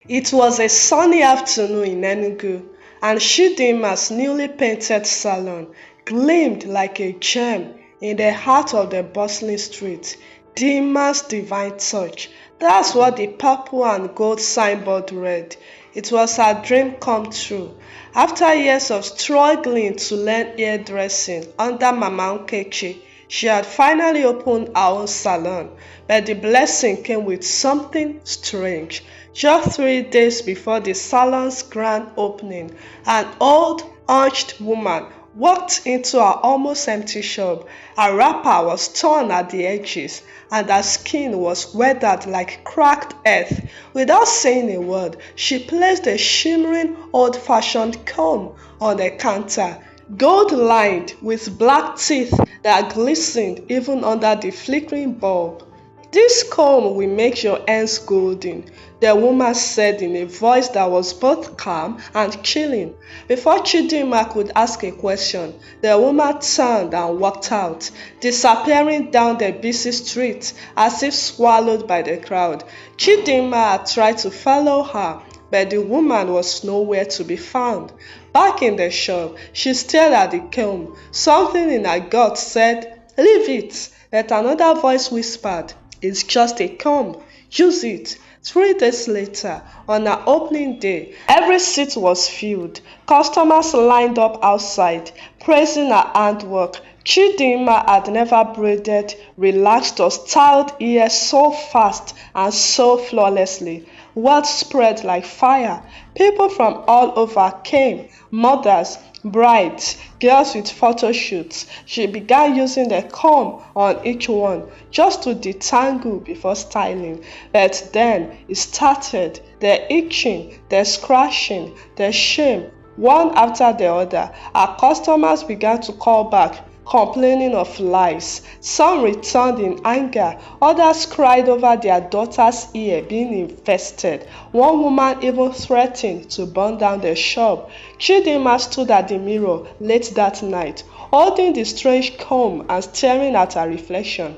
It was a sunny afternoon in Enugu, and Chidimma's newly painted salon gleamed like a gem in the heart of the bustling street. Dimma's divine touch. That's what the purple and gold signboard read. It was her dream come true. After years of struggling to learn hairdressing under Mama Nkechi, she had finally opened her own salon, but the blessing came with something strange. Just 3 days before the salon's grand opening, an old, hunched woman walked into her almost empty shop. Her wrapper was torn at the edges, and her skin was weathered like cracked earth. Without saying a word, she placed a shimmering, old-fashioned comb on the counter, gold-lined with black teeth that glistened even under the flickering bulb. This comb will make your ends golden, the woman said in a voice that was both calm and chilling. Before Chidimma could ask a question, the woman turned and walked out, disappearing down the busy street as if swallowed by the crowd. Chidimma had tried to follow her, but the woman was nowhere to be found. Back in the shop, she stared at the comb. Something in her gut said, "Leave it," but another voice whispered, "It's just a comb. Use it." 3 days later, on her opening day, every seat was filled. Customers lined up outside, praising her handwork. Chidimma had never braided, relaxed or styled hair so fast and so flawlessly. Word spread like fire. People from all over came, mothers, brides, girls with photo shoots. She began using the comb on each one just to detangle before styling. But then it started, the itching, the scratching, the shame, one after the other. Our customers began to call back, complaining of lice. Some returned in anger, others cried over their daughter's ear being infested. One woman even threatened to burn down the shop. Chidimma stood at the mirror late that night, holding the strange comb and staring at her reflection.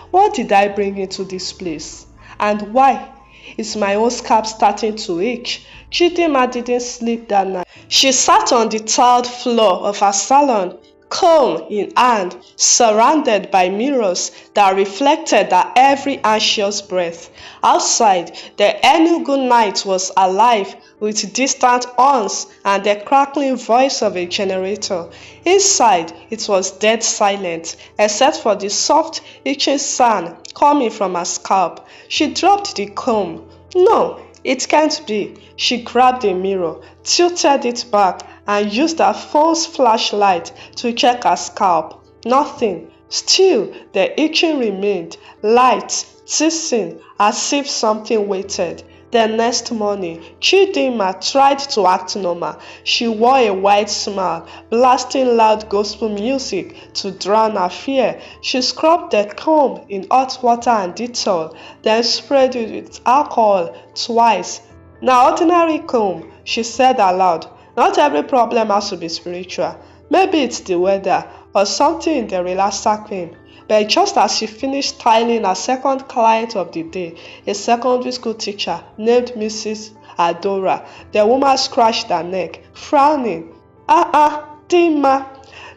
What did I bring into this place? And why? Is my own scalp starting to itch? Chidimma didn't sleep that night. She sat on the tiled floor of her salon, comb in hand, surrounded by mirrors that reflected her every anxious breath. Outside, the Enugu night was alive with distant horns and the crackling voice of a generator. Inside, it was dead silent, except for the soft, itching sound coming from her scalp. She dropped the comb. No, it can't be. She grabbed a mirror, tilted it back, and used her phone's flashlight to check her scalp. Nothing. Still, the itching remained, light, teasing, as if something waited. The next morning, Chidimma tried to act normal. She wore a wide smile, blasting loud gospel music to drown her fear. She scrubbed the comb in hot water and Dettol, then sprayed it with alcohol twice. "Now ordinary comb," she said aloud. "Not every problem has to be spiritual. Maybe it's the weather or something in the relaxer cream." But just as she finished styling her second client of the day, a secondary school teacher named Mrs. Adora, the woman scratched her neck, frowning. Dimma,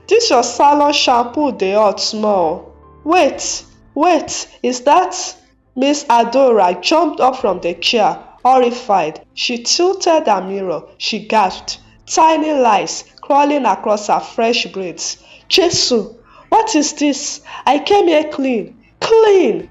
this your salon shampoo dey hot small. Wait, is that? Miss Adora jumped up from the chair, horrified. She tilted her mirror. She gasped. Tiny lice crawling across her fresh braids. "Jesu, what is this? I came here clean. Clean!"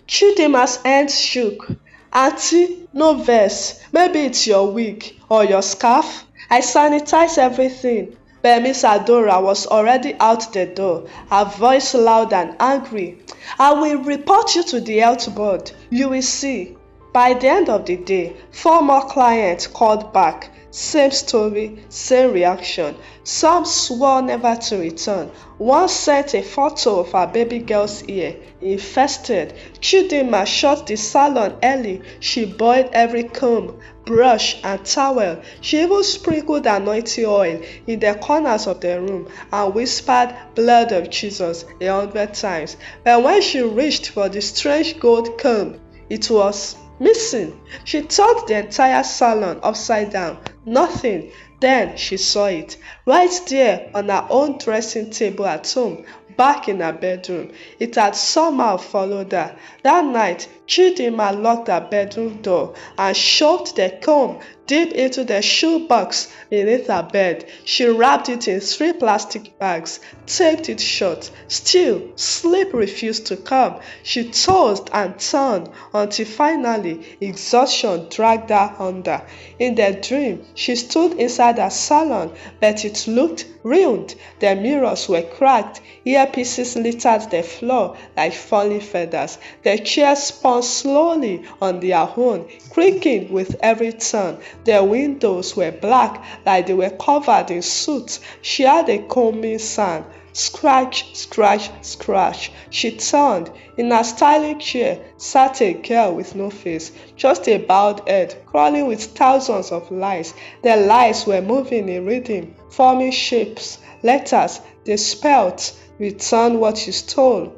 Chidimma's hands shook. "Auntie, no vex. Maybe it's your wig or your scarf. I sanitize everything." But Miss Adora was already out the door, her voice loud and angry. "I will report you to the health board. You will see." By the end of the day, 4 more clients called back. Same story, same reaction. Some swore never to return. One sent a photo of her baby girl's ear, infested. Chidimma shut the salon early. She boiled every comb, brush, and towel. She even sprinkled anointing oil in the corners of the room and whispered "blood of Jesus" 100 times. But when she reached for the strange gold comb, it was Missing. She turned the entire salon upside down. Nothing. Then she saw it, right there on her own dressing table at home, back in her bedroom. It had somehow followed her. That night, Chidimma locked her bedroom door and shoved the comb deep into the shoebox beneath her bed. She wrapped it in 3 plastic bags, taped it shut. Still, sleep refused to come. She tossed and turned until finally exhaustion dragged her under. In the dream, she stood inside her salon, but it looked ruined. The mirrors were cracked, earpieces littered the floor like falling feathers. The chairs spun slowly on their own, creaking with every turn. The windows were black, like they were covered in soot. She heard a combing sound. Scratch, scratch, scratch. She turned. In her styling chair sat a girl with no face, just a bowed head, crawling with thousands of lice. The lice were moving in rhythm, forming shapes, letters. They spelt, "Return what you stole."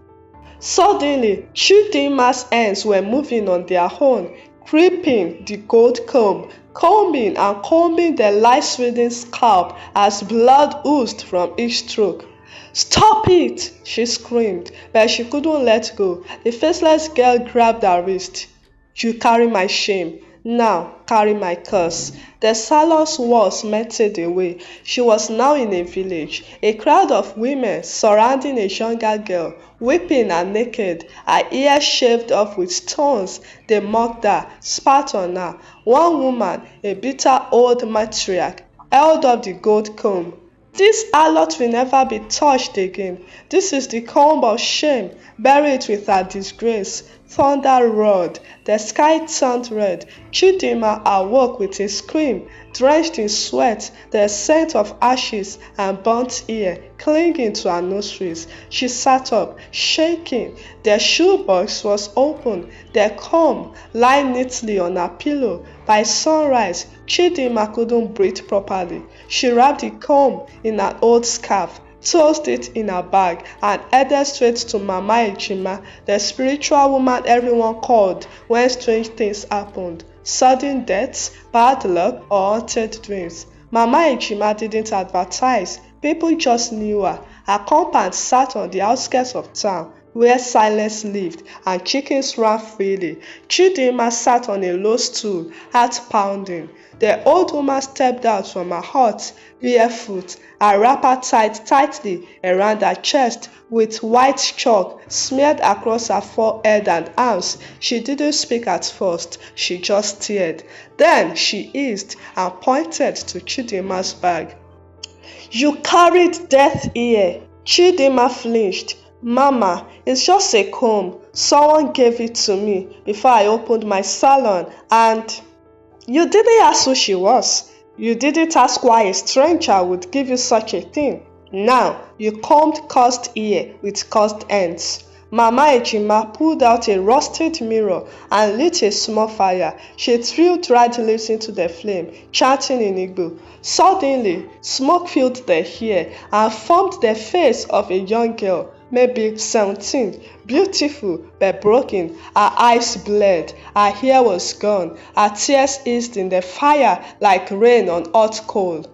Suddenly, Chidimma's hands were moving on their own, gripping the gold comb, combing and combing the lice-ridden scalp as blood oozed from each stroke. "Stop it!" she screamed, but she couldn't let go. The faceless girl grabbed her wrist. "You carry my shame. Now carry my curse." The salon's walls melted away. She was now in a village, a crowd of women surrounding a younger girl, weeping and naked, her ears shaved off with stones. They mocked her, spat on her. One woman, a bitter old matriarch, held up the gold comb. "This harlot will never be touched again. This is the comb of shame. Bury it with her disgrace." Thunder roared. The sky turned red. Chidimma awoke with a scream, drenched in sweat, the scent of ashes and burnt ear clinging to her nostrils. She sat up, shaking. The shoebox was open, the comb lying neatly on her pillow. By sunrise, Chidimma couldn't breathe properly. She wrapped the comb in an old scarf, tossed it in her bag, and headed straight to Mama Ejima, the spiritual woman everyone called when strange things happened. Sudden deaths, bad luck, or haunted dreams. Mama Ejima didn't advertise. People just knew her. Her compound sat on the outskirts of town, where silence lived and chickens ran freely. Chidimma sat on a low stool, heart pounding. The old woman stepped out from her hut, barefoot, her wrapper tied tightly around her chest, with white chalk smeared across her forehead and arms. She didn't speak at first, she just stared. Then she eased and pointed to Chidimma's bag. "You carried death here." Chidimma flinched. "Mama, it's just a comb. Someone gave it to me before I opened my salon, and..." "You didn't ask who she was. You didn't ask why a stranger would give you such a thing. Now, you combed cursed ear with cursed ends." Mama Ejima pulled out a rusted mirror and lit a small fire. She threw dried leaves into the flame, chanting in Igbo. Suddenly, smoke filled the air and formed the face of a young girl, maybe 17, beautiful but broken. Her eyes blurred, her hair was gone, her tears hissed in the fire like rain on hot coal.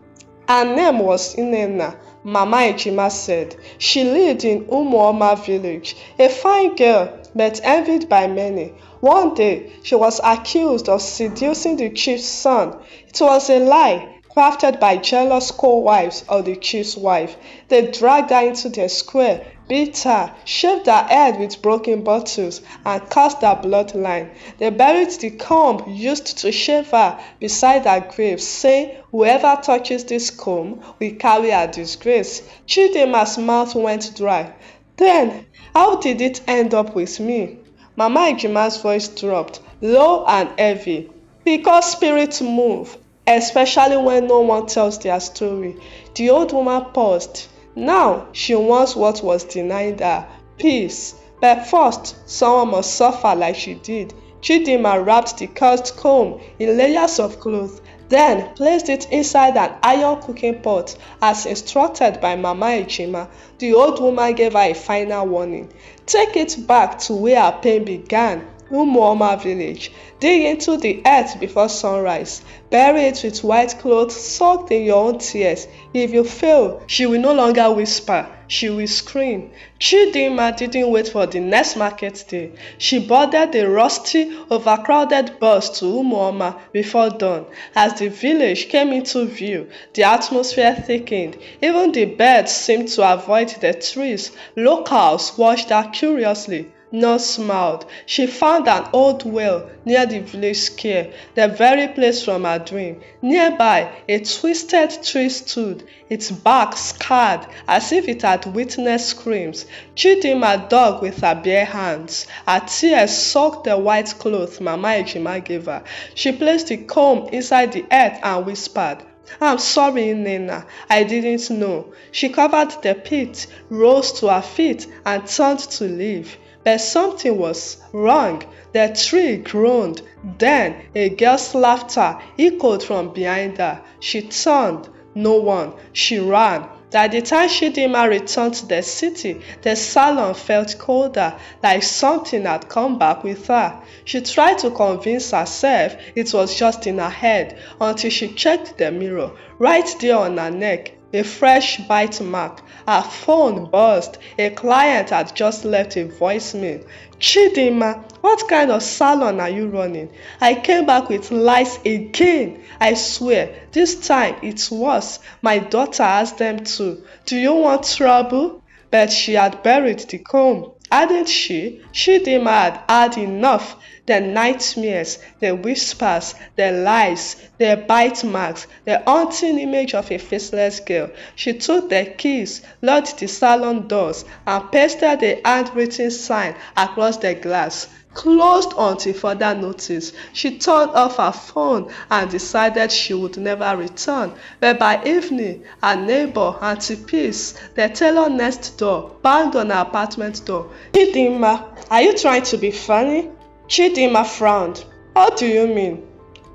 Her name was Nnenna, Mama Ejima said. She lived in Umuoma village, a fine girl but envied by many. One day, she was accused of seducing the chief's son. It was a lie, crafted by jealous co-wives of the chief's wife. They dragged her into the square, beat her, shaved her head with broken bottles, and cursed her bloodline. They buried the comb used to shave her beside her grave, saying, "Whoever touches this comb will carry her disgrace." Chidimma's mouth went dry. "Then, how did it end up with me?" Mama Ejima's voice dropped, low and heavy. "Because spirits move, especially when no one tells their story." The old woman paused. Now she wants what was denied her, peace. But first, someone must suffer like she did. Chidimma wrapped the cursed comb in layers of cloth, then placed it inside an iron cooking pot as instructed by Mama Ejima. The old woman gave her a final warning. "Take it back to where her pain began Umuoma village. Dig into the earth before sunrise. Bury it with white cloth soaked in your own tears. If you fail, she will no longer whisper, she will scream. Chidimma didn't wait for the next market day. She boarded the rusty, overcrowded bus to Umuoma before dawn. As the village came into view, the atmosphere thickened. Even the birds seemed to avoid the trees. Locals watched her curiously. Nurse smiled. She found an old well near the village square, the very place from her dream. Nearby, a twisted tree stood, its bark scarred as if it had witnessed screams. Chidimma dug with her bare hands. Her tears soaked the white cloth Mama Ejima gave her. She placed the comb inside the earth and whispered, I'm sorry, Nnenna. I didn't know. She covered the pit, rose to her feet, and turned to leave. But something was wrong. The tree groaned. Then a girl's laughter echoed from behind her. She turned. No one. She ran. By the time Chidimma returned to the city, the salon felt colder, like something had come back with her. She tried to convince herself it was just in her head until she checked the mirror. Right there on her neck, a fresh bite mark. Her phone buzzed. A client had just left a voicemail. Chidimma, what kind of salon are you running? I came back with lice again. I swear, this time it's worse. My daughter has them too. Do you want trouble? But she had buried the comb, hadn't she? Chidimma had had enough. The nightmares, the whispers, the lies, the bite marks, the haunting image of a faceless girl. She took the keys, locked the salon doors, and pasted a handwritten sign across the glass. Closed until further notice. She turned off her phone and decided she would never return. But by evening, her neighbor, Auntie Peace, the tailor next door, banged on her apartment door. Chidimma, are you trying to be funny? Chidimma frowned. What do you mean?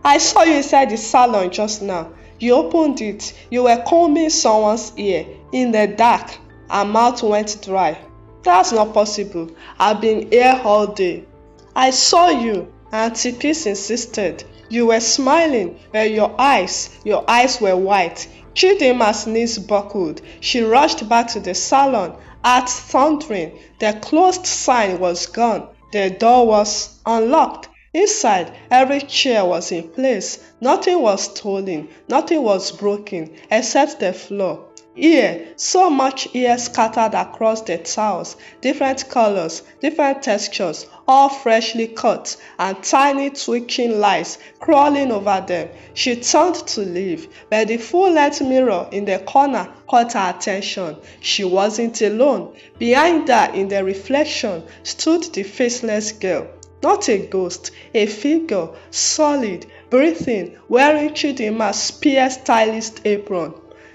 I saw you inside the salon just now. You opened it. You were combing someone's ear in the dark. Her mouth went dry. That's not possible. I've been here all day. I saw you, Auntie Peace insisted. You were smiling, but your eyes were white. Chidimma's knees buckled. She rushed back to the salon, heart thundering. The closed sign was gone. The door was unlocked. Inside, every chair was in place. Nothing was stolen, nothing was broken, except the floor. Here, so much hair scattered across the tiles, different colors, different textures, all freshly cut, and tiny twitching lice crawling over them. She turned to leave, but the full-length mirror in the corner caught her attention. She wasn't alone. Behind her, in the reflection, stood the faceless girl. Not a ghost, a figure, solid, breathing, wearing Chidimma's spear-stylist apron.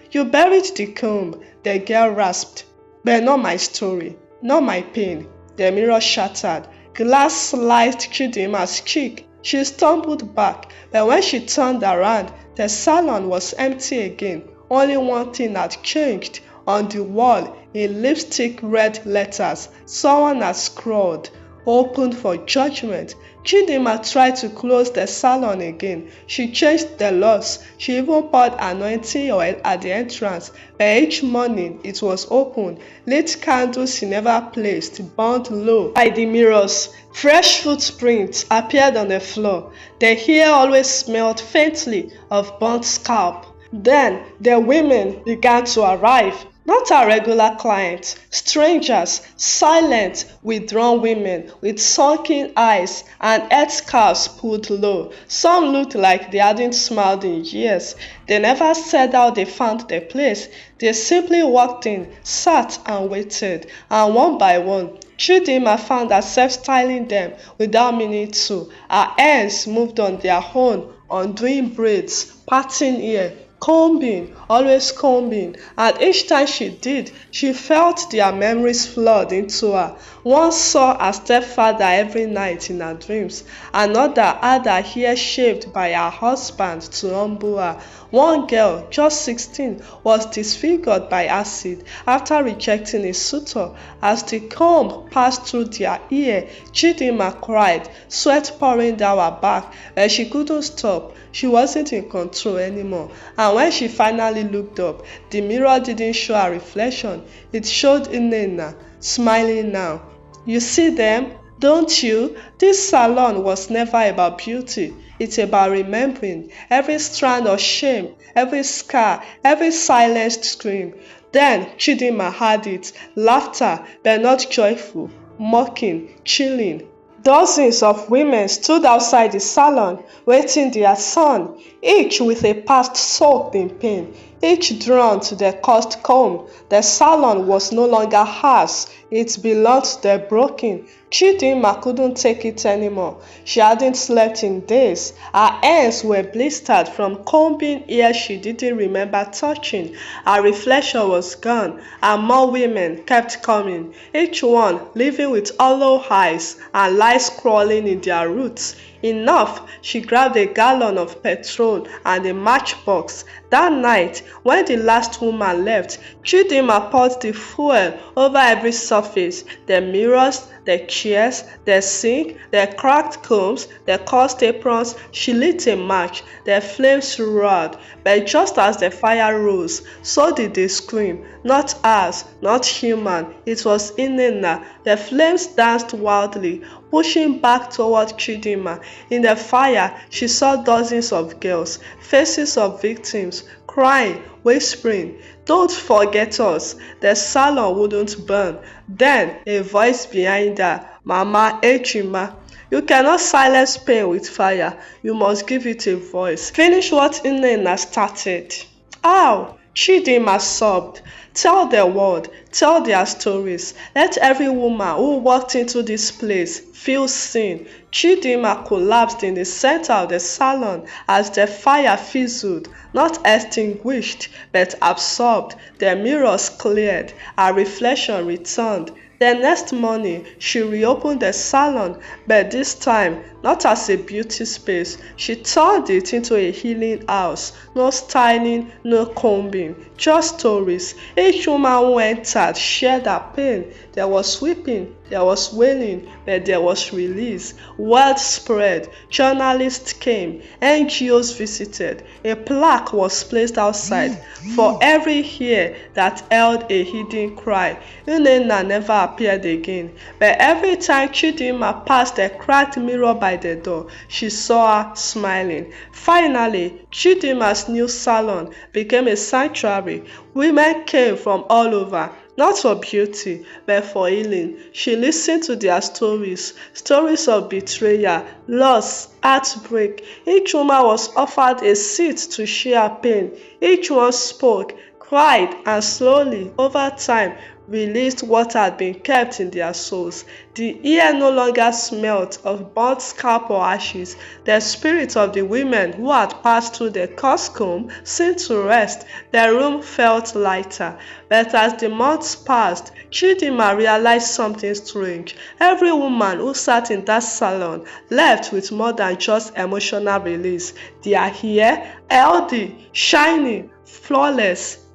You buried the comb, the girl rasped. But not my story, not my pain. The mirror shattered. Glass sliced Chidimma's cheek. She stumbled back, but when she turned around, the salon was empty again. Only one thing had changed. On the wall, in lipstick red letters, someone had scrawled, "Open for judgment." Chidimma tried to close the salon again. She changed the locks. She even poured anointing oil at the entrance. But each morning it was open. Lit candles she never placed burned low by the mirrors. Fresh footprints appeared on the floor. The hair always smelled faintly of burnt scalp. Then the women began to arrive. Not our regular clients, strangers, silent, withdrawn women with sunken eyes and head scarves pulled low. Some looked like they hadn't smiled in years. They never said how they found the place. They simply walked in, sat and waited, and one by one, Chidimma found herself styling them without meaning to. Her hands moved on their own, undoing braids, parting hair, combing, always combing, and each time she did, she felt their memories flood into her. One saw her stepfather every night in her dreams, another had her hair shaved by her husband to humble her. One girl, just 16, was disfigured by acid after rejecting a suitor. As the comb passed through their ear, Chidimma cried, sweat pouring down her back, but she couldn't stop. She wasn't in control anymore. And when she finally looked up, the mirror didn't show her reflection. It showed Nnenna, smiling now. You see them, don't you? This salon was never about beauty. It's about remembering every strand of shame, every scar, every silenced scream. Then Chidimma had it, laughter, but not joyful, mocking, chilling. Dozens of women stood outside the salon, waiting their turn, each with a past soaked in pain, each drawn to the cursed comb. The salon was no longer hers, it belonged to the broken. Chidimma couldn't take it anymore. She hadn't slept in days. Her hands were blistered from combing hair she didn't remember touching. Her reflection was gone, and more women kept coming, each one living with hollow eyes and lice crawling in their roots. Enough, she grabbed a gallon of petrol and a matchbox. That night, when the last woman left, Chidimma poured the fuel over every surface, the mirrors, the chairs, the sink, the cracked combs, the cursed aprons. She lit a match. The flames roared, but just as the fire rose, so did they scream. Not us, not human. It was Nnenna. The flames danced wildly, pushing back toward Chidimma. In the fire, she saw dozens of girls, faces of victims, crying, whispering, "Don't forget us." The salon wouldn't burn. Then a voice behind her, "Mama Ejima, you cannot silence pain with fire. You must give it a voice." Finish what Nnenna started. Ow! Chidimma sobbed. Tell the world, tell their stories. Let every woman who walked into this place feel seen. Chidimma collapsed in the center of the salon as the fire fizzled, not extinguished, but absorbed. The mirrors cleared, her reflection returned. The next morning, she reopened the salon, but this time not as a beauty space. She turned it into a healing house. No styling, no combing, just stories. Each woman who entered shared her pain. There was weeping, there was wailing, but there was release. Word spread, journalists came, NGOs visited. A plaque was placed outside for every ear that held a hidden cry. Nnenna never appeared again, but every time Chidimma passed the cracked mirror by the door, she saw her smiling. Finally, Chidimma's new salon became a sanctuary. Women came from all over, not for beauty, but for healing. She listened to their stories, stories of betrayal, loss, outbreak. Each woman was offered a seat to share pain. Each one spoke, cried, and slowly, over time, released what had been kept in their souls. The air no longer smelt of burnt scalp or ashes. The spirits of the women who had passed through the cursed comb seemed to rest. The room felt lighter. But as the months passed, Chidimma realized something strange. Every woman who sat in that salon left with more than just emotional release. Their hair, healthy, shiny, flawless.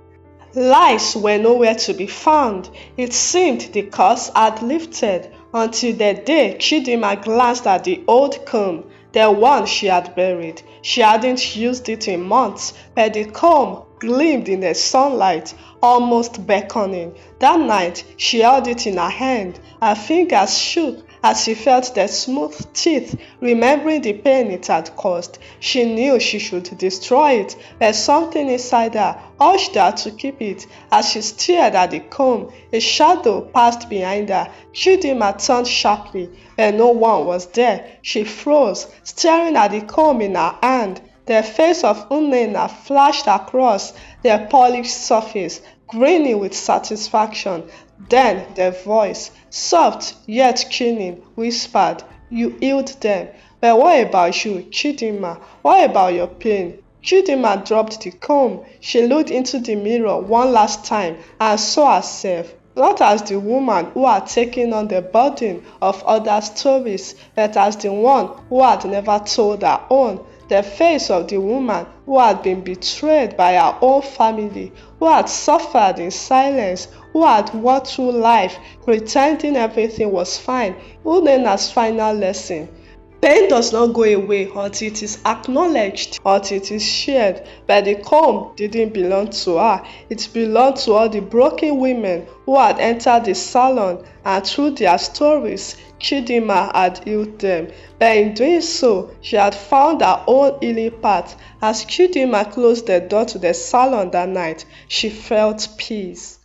Lice were nowhere to be found. It seemed the curse had lifted until the day Chidimma glanced at the old comb, the one she had buried. She hadn't used it in months, but the comb gleamed in the sunlight, almost beckoning. That night, she held it in her hand. Her fingers shook as she felt the smooth teeth, remembering the pain it had caused. She knew she should destroy it, but something inside her urged her to keep it. As she stared at the comb, a shadow passed behind her. Chidimma turned sharply, but no one was there. She froze, staring at the comb in her hand. The face of Nnenna flashed across the polished surface, grinning with satisfaction. Then the voice, soft yet keening, whispered, "You healed them. But what about you, Chidimma? What about your pain?" Chidimma dropped the comb. She looked into the mirror one last time and saw herself, not as the woman who had taken on the burden of other stories, but as the one who had never told her own. The face of the woman who had been betrayed by her own family, who had suffered in silence, who had walked through life pretending everything was fine. Nnenna's final lesson: pain does not go away until it is acknowledged, until it is shared. But the comb didn't belong to her. It belonged to all the broken women who had entered the salon, and through their stories, Chidimma had healed them. But in doing so, she had found her own healing path. As Chidimma closed the door to the salon that night, she felt peace.